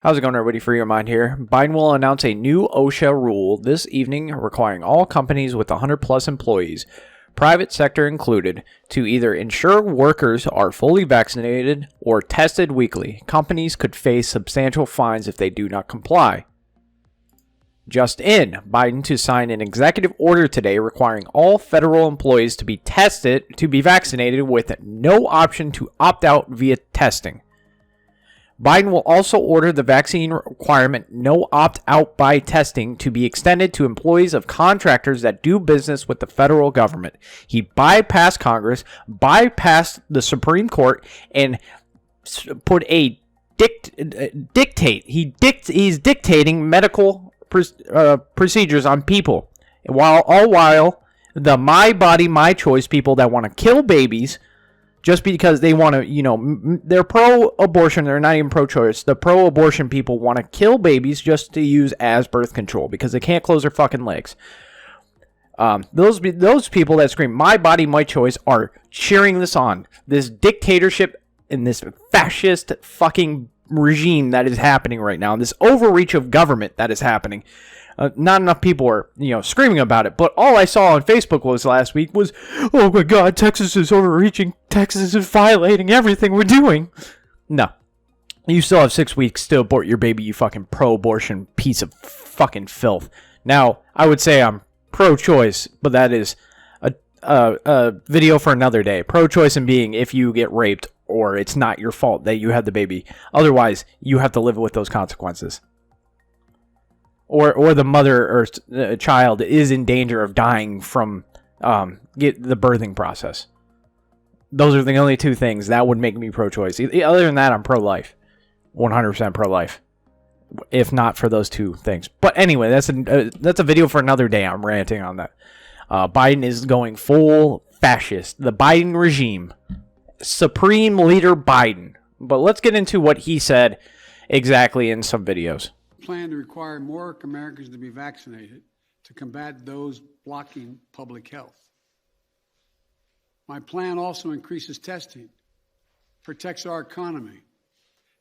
How's it going, everybody? Free Your Mind here. Biden will announce a new OSHA rule this evening requiring all companies with 100 plus employees, private sector included, to either ensure workers are fully vaccinated or tested weekly. Companies could face substantial fines if they do not comply. Just in, Biden to sign an executive order today requiring all federal employees to be vaccinated with no option to opt out via testing. Biden will also order the vaccine requirement no opt-out by testing to be extended to employees of contractors that do business with the federal government. He bypassed Congress, bypassed the Supreme Court, and put a dictate. He's dictating medical procedures on people, while the my body, my choice people that want to kill babies just because they want to, they're pro-abortion, they're not even pro-choice. The pro-abortion people want to kill babies just to use as birth control because they can't close their fucking legs. Those people that scream, my body, my choice, are cheering this on. This dictatorship and this fascist fucking regime that is happening right now, this overreach of government that is happening. Not enough people are, screaming about it. But all I saw on Facebook last week was, oh my God, Texas is overreaching. Texas is violating everything we're doing. No. You still have 6 weeks to abort your baby, you fucking pro-abortion piece of fucking filth. Now, I would say I'm pro-choice, but that is a video for another day. Pro-choice in being if you get raped or it's not your fault that you had the baby. Otherwise, you have to live with those consequences. Or the mother or child is in danger of dying from the birthing process. Those are the only two things that would make me pro-choice. Other than that, I'm pro-life. 100% pro-life. If not for those two things. But anyway, that's a video for another day. I'm ranting on that. Biden is going full fascist. The Biden regime. Supreme Leader Biden. But let's get into what he said exactly in some videos. Plan to require more Americans to be vaccinated to combat those blocking public health. My plan also increases testing, protects our economy,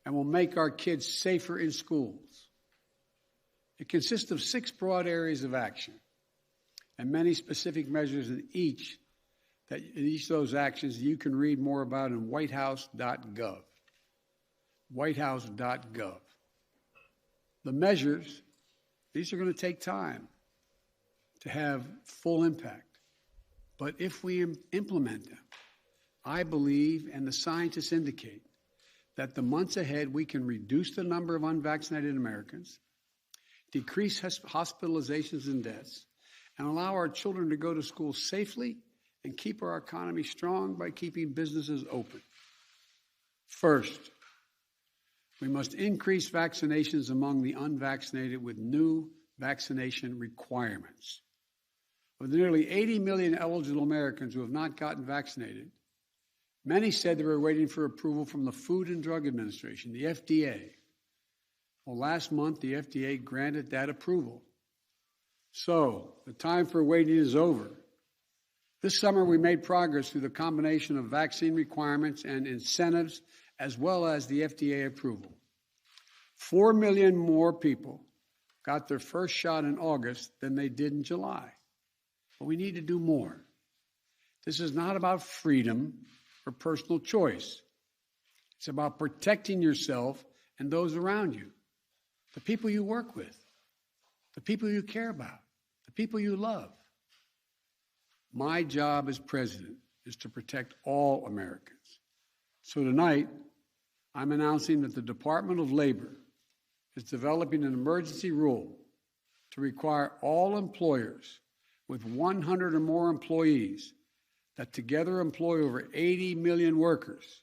and will make our kids safer in schools. It consists of 6 broad areas of action and many specific measures in each of those actions you can read more about in whitehouse.gov. Whitehouse.gov. The measures, these are going to take time to have full impact. But if we implement them, I believe, and the scientists indicate, that the months ahead we can reduce the number of unvaccinated Americans, decrease hospitalizations and deaths, and allow our children to go to school safely and keep our economy strong by keeping businesses open. First, we must increase vaccinations among the unvaccinated with new vaccination requirements. Of the nearly 80 million eligible Americans who have not gotten vaccinated, many said they were waiting for approval from the Food and Drug Administration, the FDA. Well, last month, the FDA granted that approval. So, the time for waiting is over. This summer, we made progress through the combination of vaccine requirements and incentives as well as the FDA approval. 4 million more people got their first shot in August than they did in July. But we need to do more. This is not about freedom or personal choice. It's about protecting yourself and those around you, the people you work with, the people you care about, the people you love. My job as president is to protect all Americans. So tonight, I'm announcing that the Department of Labor is developing an emergency rule to require all employers with 100 or more employees that together employ over 80 million workers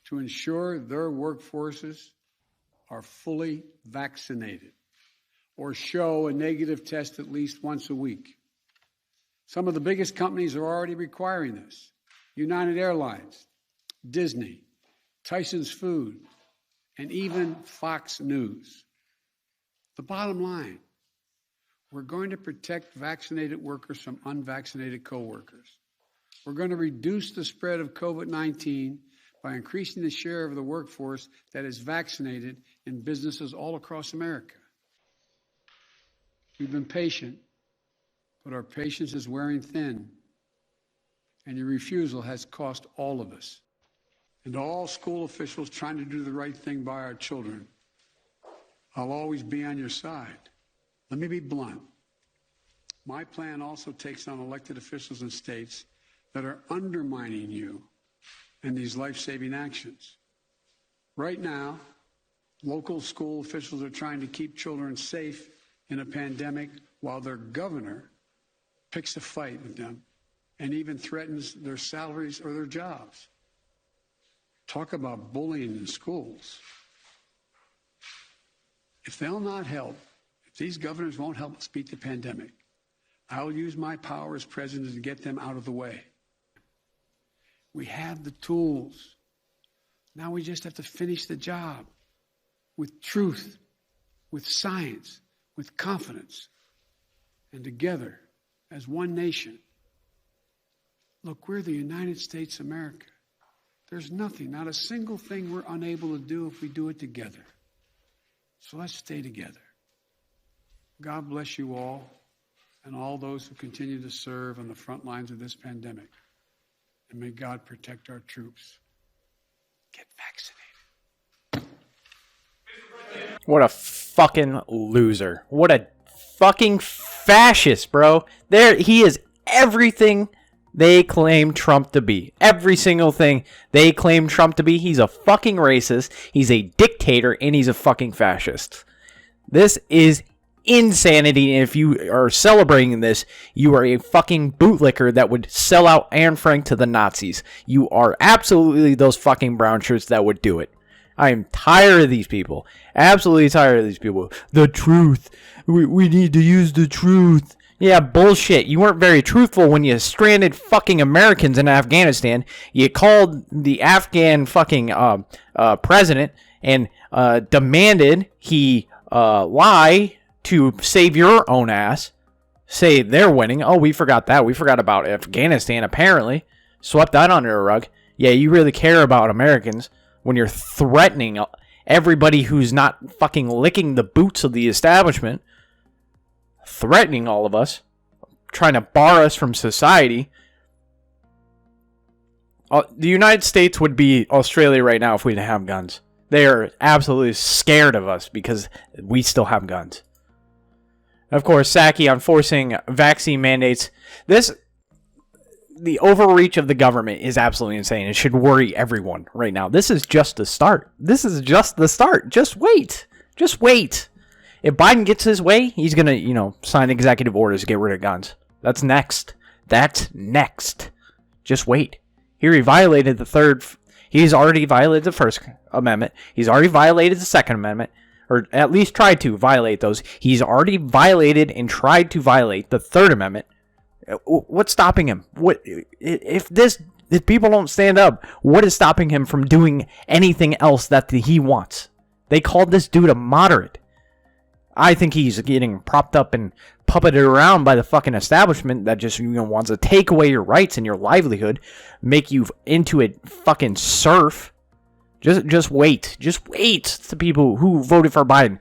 to ensure their workforces are fully vaccinated or show a negative test at least once a week. Some of the biggest companies are already requiring this. United Airlines, Disney, Tyson's Food, and even Fox News. The bottom line, we're going to protect vaccinated workers from unvaccinated coworkers. We're going to reduce the spread of COVID-19 by increasing the share of the workforce that is vaccinated in businesses all across America. We've been patient, but our patience is wearing thin, and your refusal has cost all of us. And to all school officials trying to do the right thing by our children, I'll always be on your side. Let me be blunt. My plan also takes on elected officials in states that are undermining you and these life-saving actions. Right now, local school officials are trying to keep children safe in a pandemic while their governor picks a fight with them and even threatens their salaries or their jobs. Talk about bullying in schools. If they'll not help, if these governors won't help us beat the pandemic, I'll use my power as president to get them out of the way. We have the tools. Now we just have to finish the job with truth, with science, with confidence, and together as one nation. Look, we're the United States of America. There's nothing, not a single thing we're unable to do if we do it together. So let's stay together. God bless you all and all those who continue to serve on the front lines of this pandemic. And may God protect our troops. Get vaccinated. What a fucking loser. What a fucking fascist, bro. He is everything they claim Trump to be. Every single thing they claim Trump to be. He's a fucking racist. He's a dictator, and he's a fucking fascist. This is insanity, and if you are celebrating this, you are a fucking bootlicker that would sell out Anne Frank to the Nazis. You are absolutely those fucking brown shirts that would do it. I am tired of these people. Absolutely tired of these people. The truth. We need to use the truth. Yeah, bullshit. You weren't very truthful when you stranded fucking Americans in Afghanistan. You called the Afghan fucking president and demanded he lie to save your own ass. Say they're winning. Oh, we forgot that. We forgot about Afghanistan, apparently. Swept that under a rug. Yeah, you really care about Americans when you're threatening everybody who's not fucking licking the boots of the establishment. Threatening all of us. Trying to bar us from society. The United States would be Australia right now if we didn't have guns. They are absolutely scared of us because we still have guns. Of course, Psaki on forcing vaccine mandates. The overreach of the government is absolutely insane. It should worry everyone right now. This is just the start. This is just the start. Just wait. Just wait. If Biden gets his way, he's going to, sign executive orders to get rid of guns. That's next. That's next. Just wait. Here he violated the third. He's already violated the First Amendment. He's already violated the Second Amendment. Or at least tried to violate those. He's already violated and tried to violate the Third Amendment. What's stopping him? If people don't stand up, what is stopping him from doing anything else that he wants? They called this dude a moderate. I think he's getting propped up and puppeted around by the fucking establishment that just wants to take away your rights and your livelihood, make you into a fucking serf. Just wait. Just wait. The people who voted for Biden.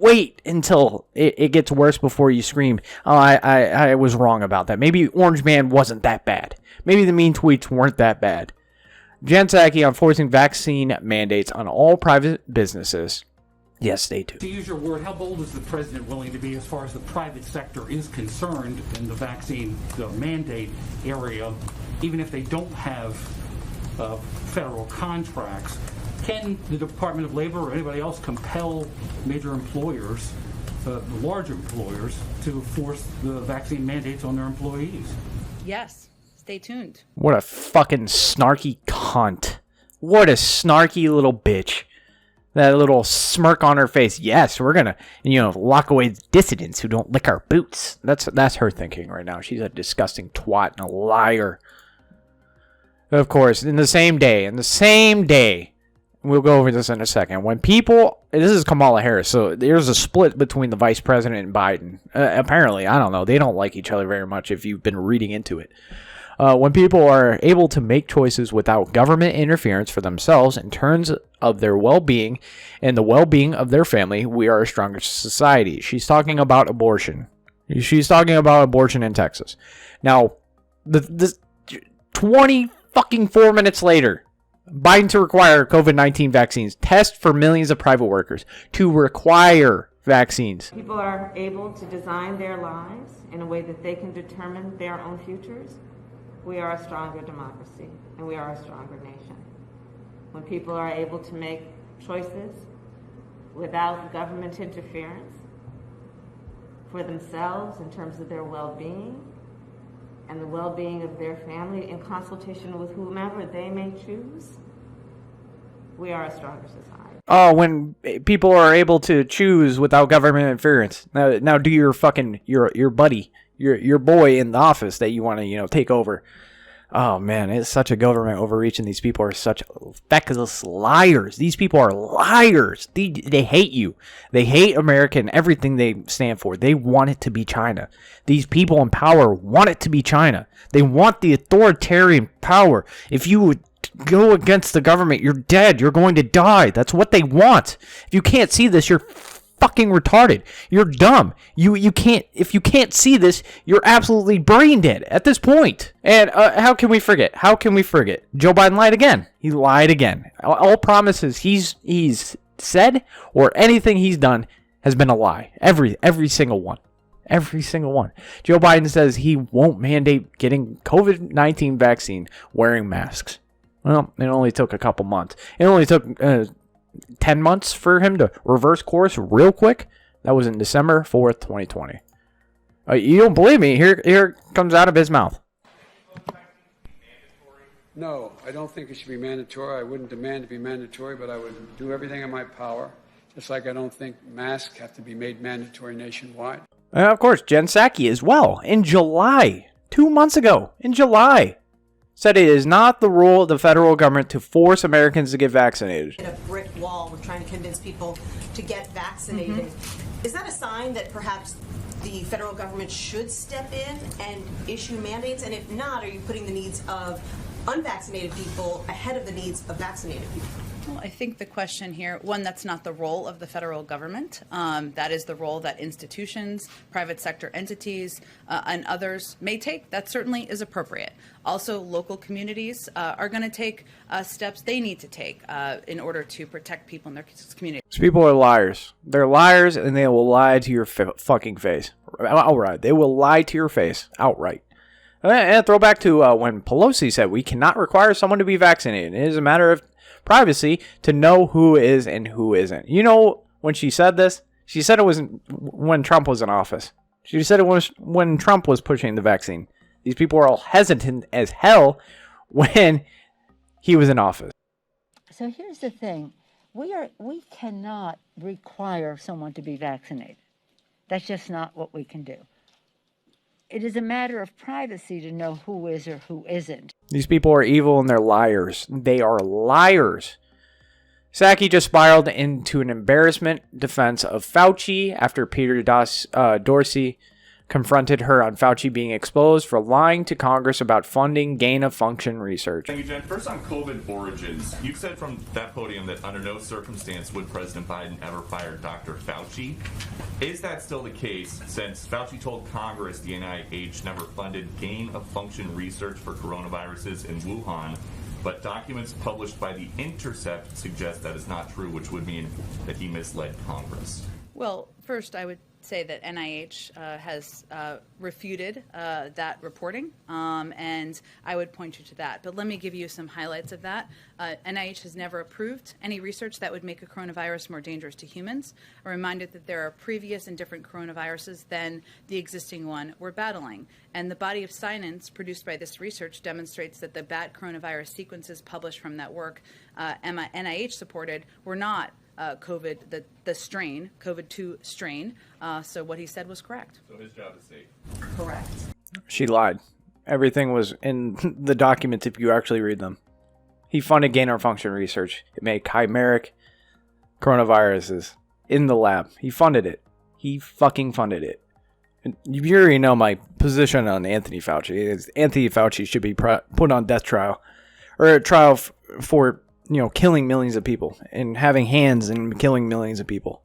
Wait until it gets worse before you scream, oh, I was wrong about that. Maybe Orange Man wasn't that bad. Maybe the mean tweets weren't that bad. Jen Psaki on forcing vaccine mandates on all private businesses. Yes, stay tuned. To use your word, how bold is the president willing to be as far as the private sector is concerned in the vaccine mandate area, even if they don't have federal contracts? Can the Department of Labor or anybody else compel major employers, the large employers, to force the vaccine mandates on their employees? Yes. Stay tuned. What a fucking snarky cunt. What a snarky little bitch. That little smirk on her face. Yes, we're gonna, lock away dissidents who don't lick our boots. That's her thinking right now. She's a disgusting twat and a liar. Of course, in the same day, we'll go over this in a second. This is Kamala Harris, so there's a split between the vice president and Biden. Apparently, I don't know. They don't like each other very much if you've been reading into it. When people are able to make choices without government interference for themselves in terms of their well-being and the well-being of their family, we are a stronger society. She's talking about abortion. She's talking about abortion in Texas. Now, the 24 minutes later, Biden to require COVID-19 vaccines, test for millions of private workers, to require vaccines. People are able to design their lives in a way that they can determine their own futures. We are a stronger democracy, and we are a stronger nation. When people are able to make choices without government interference for themselves in terms of their well-being and the well-being of their family in consultation with whomever they may choose, we are a stronger society. Oh, when people are able to choose without government interference. Now do your fucking your buddy, your boy in the office that you want to, take over. Oh man, it's such a government overreach, and these people are such feckless liars. These people are liars. They hate you. They hate America and everything they stand for. They want it to be China. These people in power want it to be China. They want the authoritarian power. If you go against the government, you're dead. You're going to die. That's what they want. If you can't see this, you're fucking retarded. You're dumb. You can't. If you can't see this, you're absolutely brain dead at this point. And how can we forget? How can we forget? Joe Biden lied again. He lied again. All promises he's said or anything he's done has been a lie. Every single one. Every single one. Joe Biden says he won't mandate getting COVID-19 vaccine wearing masks. Well, it only took a couple months. It only took 10 months for him to reverse course real quick. That was in December 4th, 2020. You don't believe me? Here it comes out of his mouth. No, I don't think it should be mandatory. I wouldn't demand to be mandatory, but I would do everything in my power. Just like I don't think masks have to be made mandatory nationwide. And of course, Jen Psaki as well. In July, 2 months ago, in July, said it is not the role of the federal government to force Americans to get vaccinated. A brick wall, we're trying to convince people to get vaccinated. Mm-hmm. Is that a sign that perhaps the federal government should step in and issue mandates? And if not, are you putting the needs of unvaccinated people ahead of the needs of vaccinated people? Well, I think the question here, one, that's not the role of the federal government. That is the role that institutions, private sector entities, and others may take. That certainly is appropriate. Also, local communities are going to take steps they need to take in order to protect people in their community. These people are liars. They're liars, and they will lie to your fucking face. Outright. They will lie to your face. Outright. And throw back to when Pelosi said we cannot require someone to be vaccinated. It is a matter of privacy to know who is and who isn't. You know, when she said this, she said it was when Trump was in office. She said it was when Trump was pushing the vaccine. These people are all hesitant as hell when he was in office. So here's the thing. We cannot require someone to be vaccinated. That's just not what we can do. It is a matter of privacy to know who is or who isn't. These people are evil and they're liars. They are liars. Psaki just spiraled into an embarrassment defense of Fauci after Peter Dorsey confronted her on Fauci being exposed for lying to Congress about funding gain-of-function research. Thank you, Jen. First on COVID origins. You've said from that podium that under no circumstance would President Biden ever fire Dr. Fauci. Is that still the case since Fauci told Congress the NIH never funded gain-of-function research for coronaviruses in Wuhan, but documents published by The Intercept suggest that is not true, which would mean that he misled Congress? Well, first, I would say that NIH has refuted that reporting, and I would point you to that. But let me give you some highlights of that. NIH has never approved any research that would make a coronavirus more dangerous to humans. I'm reminded that there are previous and different coronaviruses than the existing one we're battling. And the body of science produced by this research demonstrates that the bat coronavirus sequences published from that work NIH supported were not COVID, the strain, COVID-2 strain. So what he said was correct. So his job is safe. Correct. She lied. Everything was in the documents if you actually read them. He funded gain-of-function research. It made chimeric coronaviruses in the lab. He funded it. He fucking funded it. You already know my position on Anthony Fauci. Anthony Fauci should be put on death trial, or a trial for killing millions of people and having hands in killing millions of people.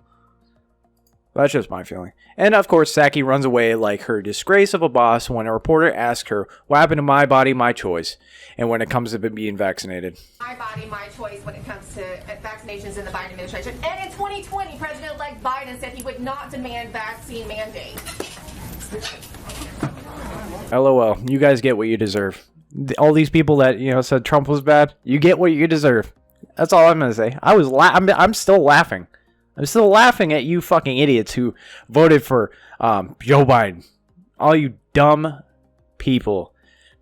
That's just my feeling. And of course, Psaki runs away like her disgrace of a boss when a reporter asks her, "What happened to my body, my choice?" And when it comes to being vaccinated. My body, my choice when it comes to vaccinations in the Biden administration. And in 2020, President-elect Biden said he would not demand vaccine mandates. LOL. You guys get what you deserve. All these people that said Trump was bad, you get what you deserve. That's all I'm gonna say. I'm still laughing. I'm still laughing at you fucking idiots who voted for Joe Biden. All you dumb people.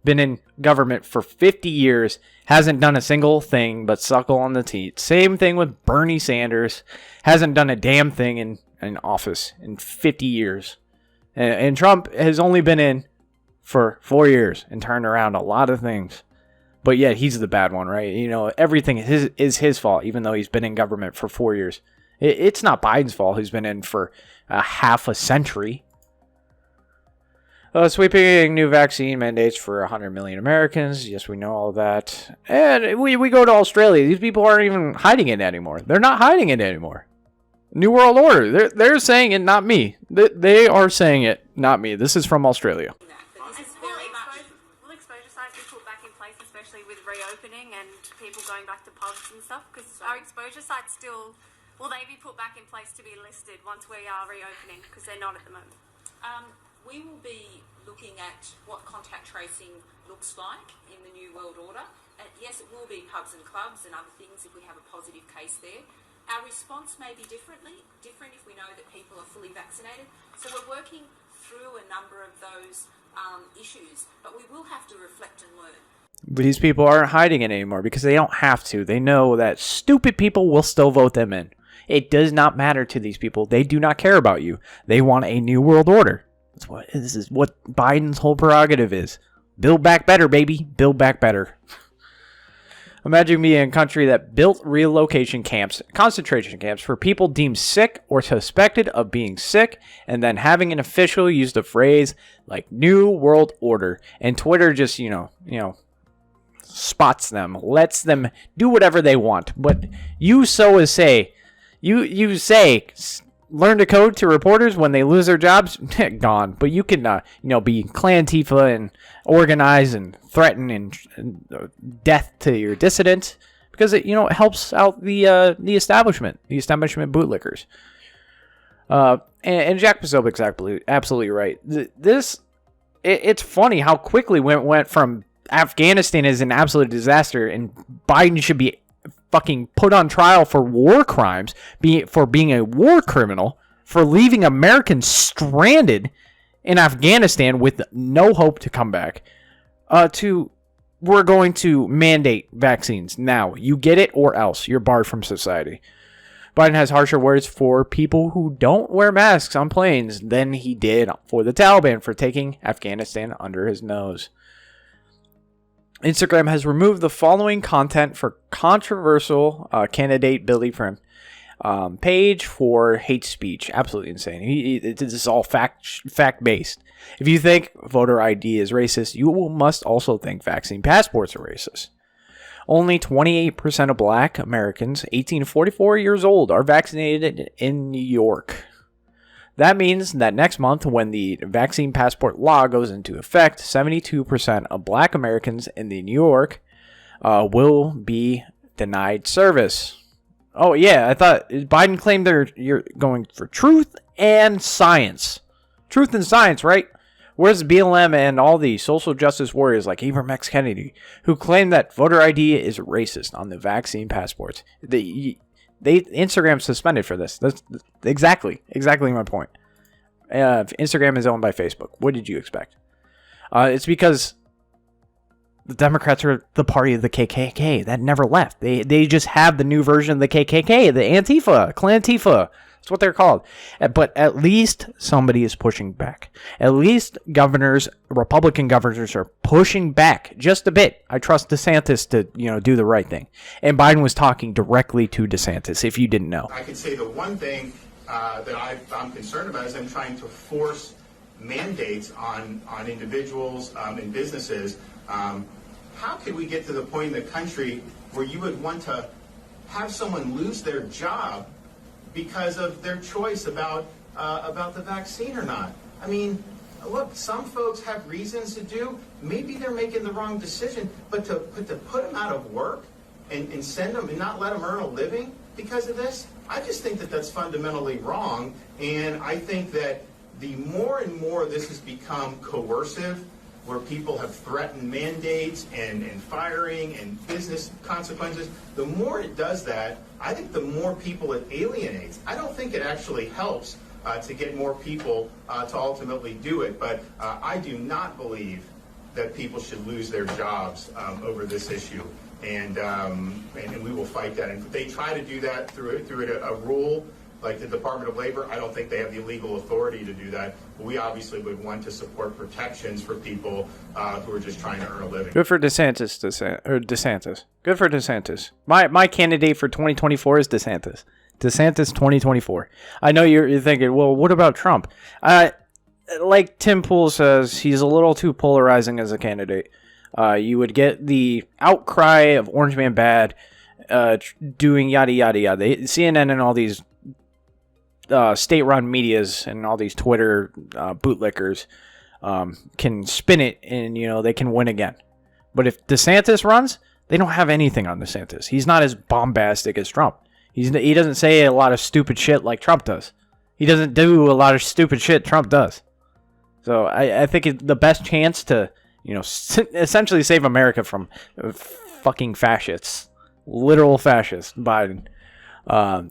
Been in government for 50 years, hasn't done a single thing but suckle on the teat. Same thing with Bernie Sanders. Hasn't done a damn thing in office in 50 years. And Trump has only been in for 4 years and turned around a lot of things. But yet he's the bad one, right? Everything is his fault, even though he's been in government for 4 years. It's not Biden's fault who's been in for half a century. Sweeping new vaccine mandates for 100 million Americans. Yes, we know all that. And we go to Australia. These people aren't even hiding it anymore. They're not hiding it anymore. New World Order. They're saying it, not me. They are saying it, not me. This is from Australia. Will exposure sites be put back in place, especially with reopening and people going back to pubs and stuff? Because our exposure sites still... Will they be put back in place to be listed once we are reopening? Because they're not at the moment. We will be looking at what contact tracing looks like in the New World Order. And yes, it will be pubs and clubs and other things if we have a positive case there. Our response may be different if we know that people are fully vaccinated. So we're working through a number of those issues, but we will have to reflect and learn. But these people aren't hiding it anymore because they don't have to. They know that stupid people will still vote them in. It does not matter to these people. They do not care about you. They want a new world order. This is what Biden's whole prerogative is. Build back better, baby. Build back better. Imagine being a country that built relocation camps, concentration camps for people deemed sick or suspected of being sick, and then having an official use the phrase like New World Order, and Twitter just, spots them, lets them do whatever they want. But you say, learn to code to reporters when they lose their jobs, gone. But you can, be Clan Antifa and organize and threaten and death to your dissidents because it, helps out the establishment bootlickers. And Jack Posobiec's absolutely right. It's funny how quickly went from Afghanistan is an absolute disaster and Biden should be fucking put on trial for war crimes, for being a war criminal, for leaving Americans stranded in Afghanistan with no hope to come back, to we're going to mandate vaccines now. You get it or else. You're barred from society. Biden has harsher words for people who don't wear masks on planes than he did for the Taliban for taking Afghanistan under his nose. Instagram has removed the following content for controversial candidate Billy Prim page for hate speech. Absolutely insane. This is all fact-based. If you think voter ID is racist, you must also think vaccine passports are racist. Only 28% of black Americans 18 to 44 years old are vaccinated in New York. That means that next month, when the vaccine passport law goes into effect, 72% of black Americans in New York will be denied service. Oh, yeah, I thought Biden claimed you're going for truth and science. Truth and science, right? Where's BLM and all the social justice warriors like Ibram X. Kennedy, who claim that voter ID is racist on the vaccine passports? Instagram suspended for this. That's exactly my point. Instagram is owned by Facebook. What did you expect? It's because the Democrats are the party of the KKK. That never left. They just have the new version of the KKK, the Antifa, Clan Antifa. That's what they're called. But at least somebody is pushing back. At least Republican governors are pushing back just a bit. I trust DeSantis to, do the right thing. And Biden was talking directly to DeSantis, if you didn't know. I could say the one thing that I'm concerned about is them trying to force mandates on individuals and businesses, how could we get to the point in the country where you would want to have someone lose their job because of their choice about the vaccine or not? I mean, look, some folks have reasons to do. Maybe they're making the wrong decision, but to put them out of work and send them and not let them earn a living because of this, I just think that that's fundamentally wrong. And I think that the more and more this has become coercive, where people have threatened mandates and firing and business consequences, the more it does that, I think the more people it alienates. I don't think it actually helps to get more people to ultimately do it, but I do not believe that people should lose their jobs over this issue, and we will fight that. And if they try to do that through a rule like the Department of Labor, I don't think they have the legal authority to do that. But we obviously would want to support protections for people who are just trying to earn a living. Good for DeSantis. Good for DeSantis. My candidate for 2024 is DeSantis. DeSantis 2024. I know you're thinking, well, what about Trump? Like Tim Pool says, he's a little too polarizing as a candidate. You would get the outcry of Orange Man bad, doing yada yada yada. CNN and all these state-run medias and all these Twitter bootlickers can spin it, and they can win again. But if DeSantis runs, they don't have anything on DeSantis. He's not as bombastic as Trump. He doesn't say a lot of stupid shit like Trump does. He doesn't do a lot of stupid shit Trump does. So I think the best chance to essentially save America from fucking fascists, literal fascists, Biden,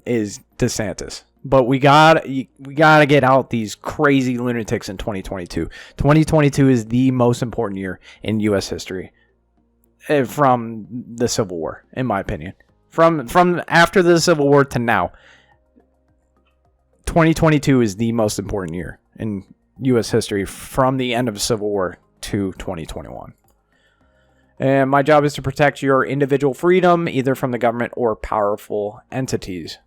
is DeSantis. But we gotta get out these crazy lunatics in 2022. 2022 is the most important year in U.S. history from the Civil War, in my opinion. From after the Civil War to now, 2022 is the most important year in U.S. history from the end of the Civil War to 2021. And my job is to protect your individual freedom, either from the government or powerful entities.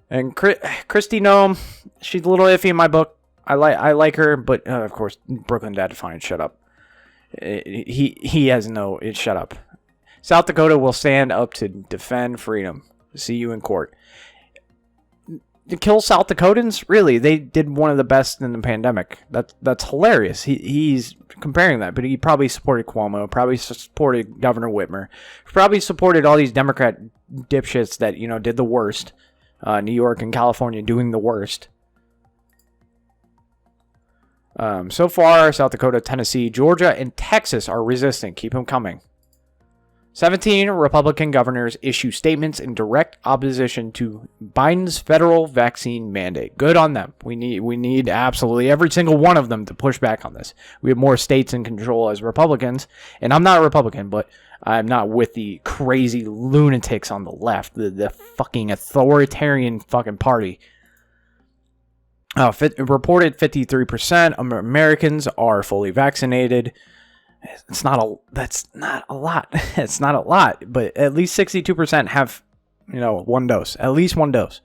And Kristi Noem, she's a little iffy in my book. I like her, but of course, Brooklyn Dad Defiant, shut up. He has no... Shut up. South Dakota will stand up to defend freedom. See you in court. To kill South Dakotans? Really? They did one of the best in the pandemic. That's hilarious. He's comparing that, but he probably supported Cuomo, probably supported Governor Whitmer, probably supported all these Democrat dipshits that, did the worst. New York and California doing the worst. So far, South Dakota, Tennessee, Georgia, and Texas are resistant. Keep them coming. 17 Republican governors issue statements in direct opposition to Biden's federal vaccine mandate. Good on them. We need absolutely every single one of them to push back on this. We have more states in control as Republicans, and I'm not a Republican, but I'm not with the crazy lunatics on the left, the fucking authoritarian fucking party. Reported 53% of Americans are fully vaccinated. That's not a lot. It's not a lot, but at least 62% have, one dose, at least one dose.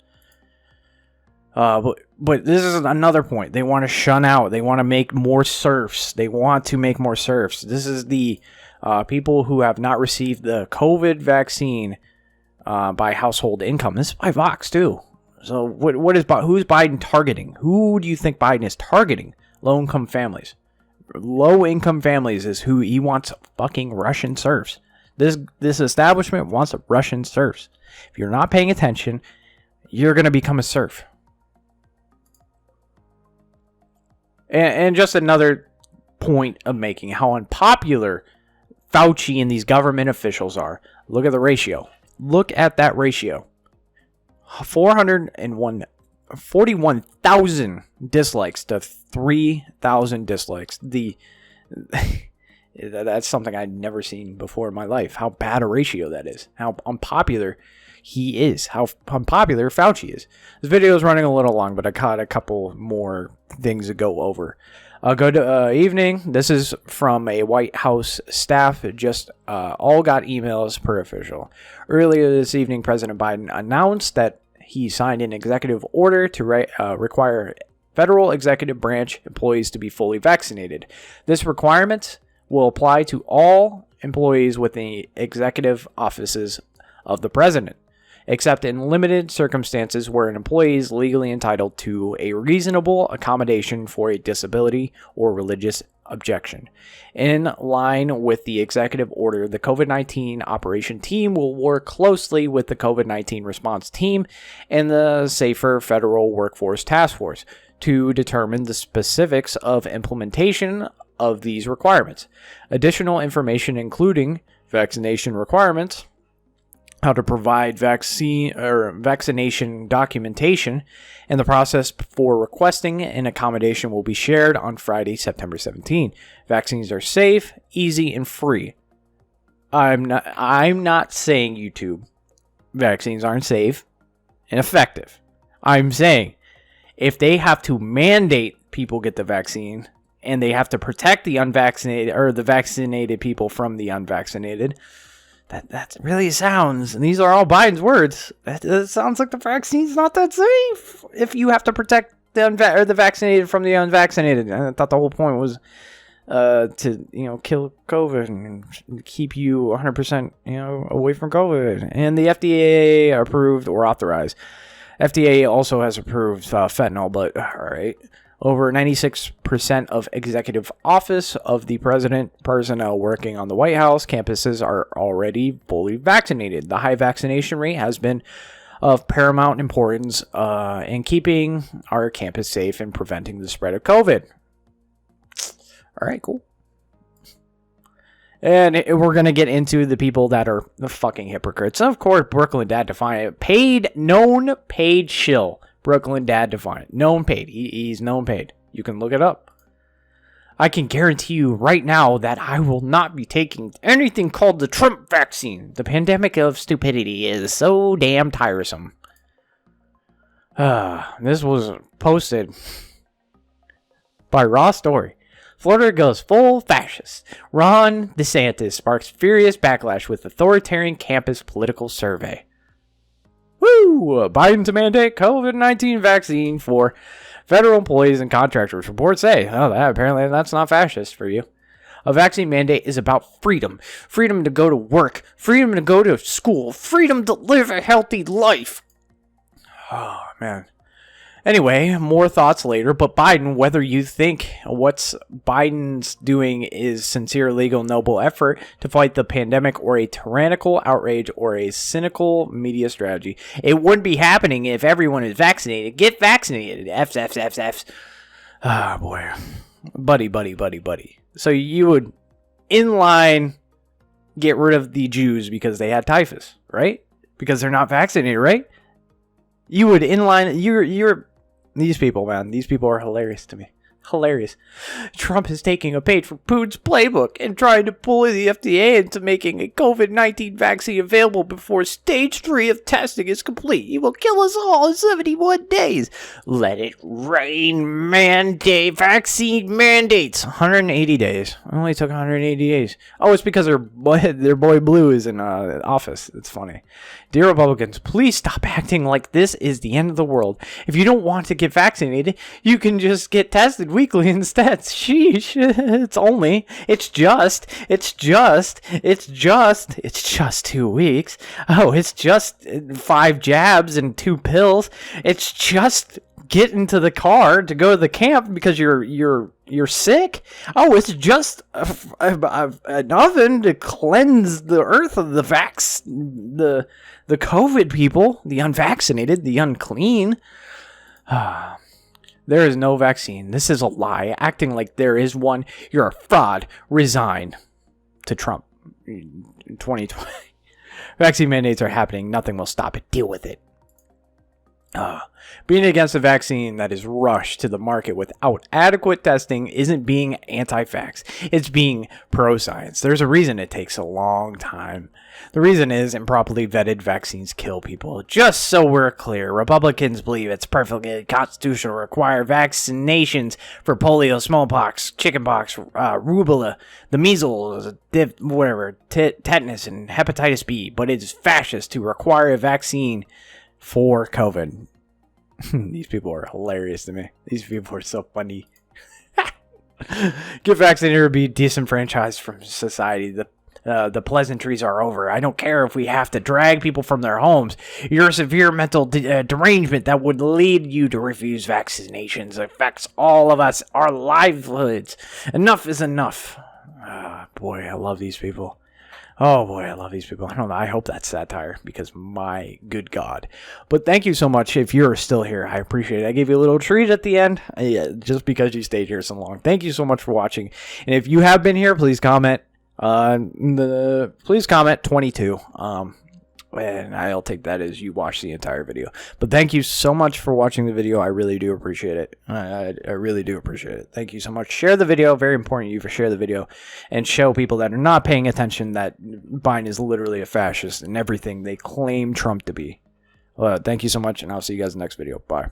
But this is another point. They want to shun out. They want to make more serfs. This is the people who have not received the COVID vaccine by household income. This is by Vox too. So who's Biden targeting? Who do you think Biden is targeting? Low-income families. Low-income families is who he wants. Fucking Russian serfs. This establishment wants Russian serfs. If you're not paying attention, you're going to become a serf. And just another point of making how unpopular Fauci and these government officials are. Look at the ratio. Look at that ratio. 41,000 dislikes to 3,000 dislikes. That's something I'd never seen before in my life. How bad a ratio that is. How unpopular he is. How unpopular Fauci is. This video is running a little long, but I caught a couple more things to go over. Good evening. This is from a White House staff. Just all got emails per official. Earlier this evening, President Biden announced that he signed an executive order to require federal executive branch employees to be fully vaccinated. This requirement will apply to all employees within the executive offices of the president, except in limited circumstances where an employee is legally entitled to a reasonable accommodation for a disability or religious objection. In line with the executive order, the COVID-19 operation team will work closely with the COVID-19 response team and the Safer Federal Workforce Task Force to determine the specifics of implementation of these requirements. Additional information, including vaccination requirements, how to provide vaccination documentation, and the process for requesting an accommodation will be shared on Friday, September 17. Vaccines are safe, easy, and free. I'm not saying, YouTube, vaccines aren't safe and effective. I'm saying if they have to mandate people get the vaccine and they have to protect the unvaccinated or the vaccinated people from the unvaccinated, that really sounds, and these are all Biden's words, that sounds like the vaccine's not that safe if you have to protect the vaccinated from the unvaccinated. I thought the whole point was to kill COVID and keep you 100% away from COVID. And the FDA approved or authorized. FDA also has approved fentanyl, but all right. Over 96% of executive office of the president personnel working on the White House campuses are already fully vaccinated. The high vaccination rate has been of paramount importance in keeping our campus safe and preventing the spread of COVID. All right, cool. And we're going to get into the people that are the fucking hypocrites. Of course, Brooklyn Dad Defiant. Known paid shill. Brooklyn Dad Defiant. Known paid. He's known paid. You can look it up. I can guarantee you right now that I will not be taking anything called the Trump vaccine. The pandemic of stupidity is so damn tiresome. This was posted by Raw Story. Florida goes full fascist. Ron DeSantis sparks furious backlash with authoritarian campus political survey. Woo! Biden to mandate COVID-19 vaccine for federal employees and contractors. Reports say, apparently that's not fascist for you. A vaccine mandate is about freedom. Freedom to go to work. Freedom to go to school. Freedom to live a healthy life. Oh, man. Anyway, more thoughts later, but Biden, whether you think what Biden's doing is sincere, legal, noble effort to fight the pandemic or a tyrannical outrage or a cynical media strategy, it wouldn't be happening if everyone is vaccinated. Get vaccinated. F's. Ah, boy. Buddy. So you would, in line, get rid of the Jews because they had typhus, right? Because they're not vaccinated, right? You would inline, you're these people, man. These people are hilarious to me. Hilarious. Trump is taking a page from Putin's playbook and trying to pull the FDA into making a COVID-19 vaccine available before stage 3 of testing is complete. He will kill us all in 71 days. Let it rain, mandate, vaccine mandates. 180 days. It only took 180 days. Oh, it's because their boy Blue is in office. It's funny. Dear Republicans, please stop acting like this is the end of the world. If you don't want to get vaccinated, you can just get tested weekly instead. Sheesh. It's just 2 weeks. Oh, it's just 5 jabs and 2 pills. It's just get into the car to go to the camp because you're sick. Oh, it's just an oven to cleanse the earth of the the COVID people, the unvaccinated, the unclean. There is no vaccine. This is a lie. Acting like there is one. You're a fraud. Resign. To Trump. 2020. Vaccine mandates are happening. Nothing will stop it. Deal with it. Being against a vaccine that is rushed to the market without adequate testing isn't being anti-vax. It's being pro-science. There's a reason it takes a long time. The reason is improperly vetted vaccines kill people. Just so we're clear, Republicans believe it's perfectly constitutional to require vaccinations for polio, smallpox, chickenpox, rubella, the measles, tetanus, and hepatitis B. But it is fascist to require a vaccine for COVID. These people are hilarious to me. These people are so funny. Get vaccinated or be disenfranchised from society. The pleasantries are over. I don't care if we have to drag people from their homes. Your severe mental derangement that would lead you to refuse vaccinations affects all of us, our livelihoods. Enough is enough. Boy, I love these people. Oh boy, I love these people. I don't know. I hope that's satire because my good God. But thank you so much if you're still here. I appreciate it. I gave you a little treat at the end just because you stayed here so long. Thank you so much for watching. And if you have been here, please comment. Please comment 22. And I'll take that as you watch the entire video. But thank you so much for watching the video. I really do appreciate it. I really do appreciate it. Thank you so much. Share the video. Very important you for share the video and show people that are not paying attention that Biden is literally a fascist and everything they claim Trump to be. Thank you so much, and I'll see you guys in the next video. Bye.